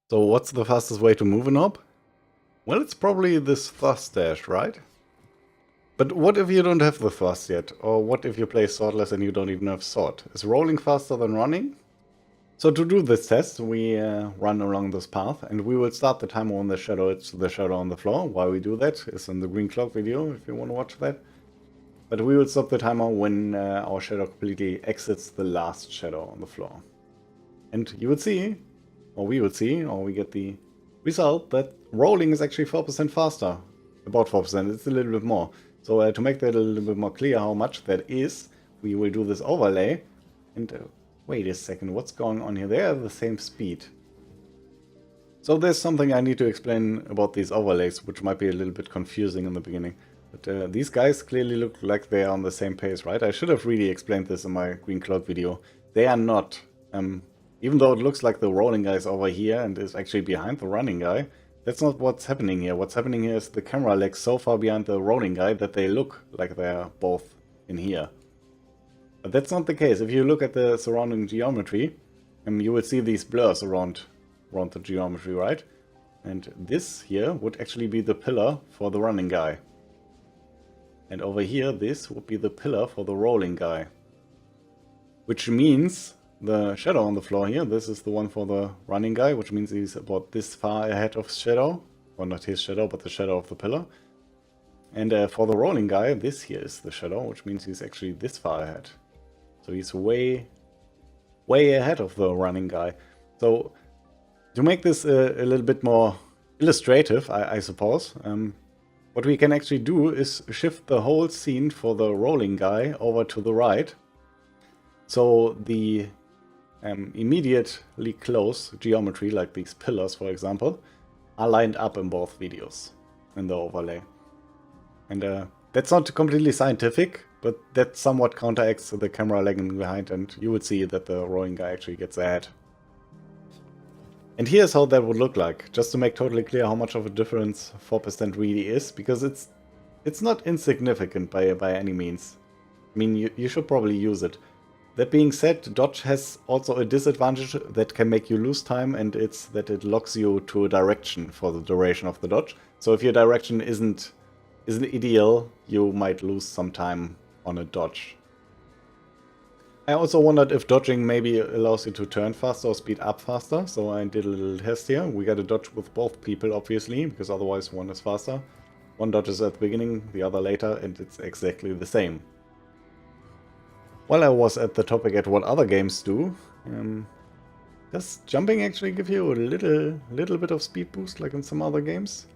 So what's the fastest way to move an orb? Well, it's probably this thrust dash, right? But what if you don't have the thrust yet? Or what if you play swordless and you don't even have sword? Is rolling faster than running? So to do this test, we run along this path, and we will start the timer on the shadow. It's the shadow on the floor. Why we do that is in the green cloak video, if you want to watch that. But we will stop the timer when our shadow completely exits the last shadow on the floor. And you would see, or we would see, or we get the result that rolling is actually 4% faster. About 4%, it's a little bit more. So to make that a little bit more clear how much that is, we will do this overlay. And wait a second, what's going on here? They are the same speed. So there's something I need to explain about these overlays, which might be a little bit confusing in the beginning. But these guys clearly look like they are on the same pace, right? I should have really explained this in my Green Cloud video. They are not. Even though it looks like the rolling guy is over here and is actually behind the running guy, that's not what's happening here. What's happening here is the camera lags so far behind the rolling guy that they look like they're both in here. But that's not the case. If you look at the surrounding geometry, you will see these blurs around the geometry, right? And this here would actually be the pillar for the running guy. And over here, this would be the pillar for the rolling guy. Which means the shadow on the floor here, this is the one for the running guy, which means he's about this far ahead of shadow. Or not his shadow, but the shadow of the pillar. And for the rolling guy, this here is the shadow, which means he's actually this far ahead. So he's way ahead of the running guy. So to make this a little bit more illustrative, I suppose, what we can actually do is shift the whole scene for the rolling guy over to the right. So the immediately close geometry, like these pillars for example, are lined up in both videos in the overlay. And that's not completely scientific, but that somewhat counteracts the camera lagging behind, and you would see that the rolling guy actually gets ahead. And here's how that would look like, just to make totally clear how much of a difference 4% really is, because it's not insignificant by any means. I mean, you should probably use it. That being said, dodge has also a disadvantage that can make you lose time, and it's that it locks you to a direction for the duration of the dodge. So if your direction isn't ideal, you might lose some time on a dodge. I also wondered if dodging maybe allows you to turn faster or speed up faster, so I did a little test here. We got a dodge with both people, obviously, because otherwise one is faster. One dodges at the beginning, the other later, and it's exactly the same. While I was at the topic at what other games do, does jumping actually give you a little bit of speed boost like in some other games?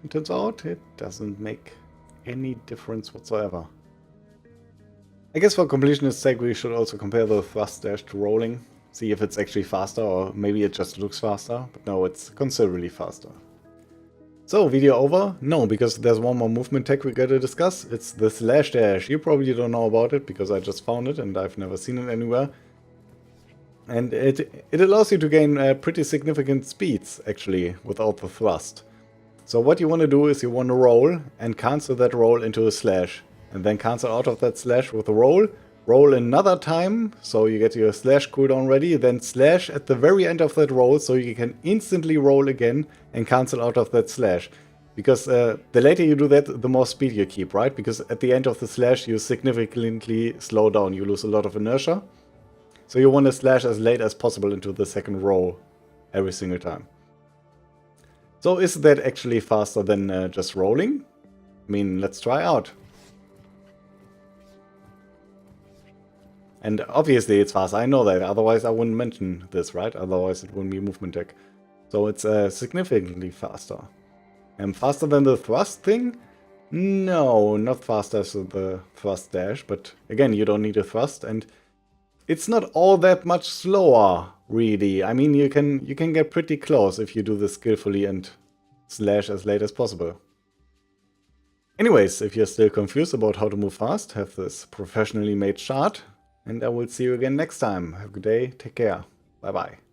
It turns out it doesn't make any difference whatsoever. I guess for completionist's sake we should also compare the thrust dash to rolling, see if it's actually faster, or maybe it just looks faster, but no, it's considerably faster. So, video over? No, because there's one more movement tech we gotta discuss. It's the slash dash. You probably don't know about it because I just found it and I've never seen it anywhere. And it allows you to gain pretty significant speeds actually without the thrust. So what you want to do is you want to roll and cancel that roll into a slash. And then cancel out of that slash with a roll. Roll another time, so you get your slash cooldown ready, then slash at the very end of that roll, so you can instantly roll again and cancel out of that slash. Because the later you do that, the more speed you keep, right? Because at the end of the slash you significantly slow down, you lose a lot of inertia. So you want to slash as late as possible into the second roll every single time. So is that actually faster than just rolling? I mean, let's try out. And obviously it's faster, I know that, otherwise I wouldn't mention this, right? Otherwise it wouldn't be movement tech. So it's significantly faster. And faster than the thrust thing? No, not faster as the thrust dash, but again, you don't need a thrust, and it's not all that much slower, really. I mean, you can get pretty close if you do this skillfully and slash as late as possible. Anyways, if you're still confused about how to move fast, have this professionally made chart. And I will see you again next time. Have a good day. Take care. Bye bye.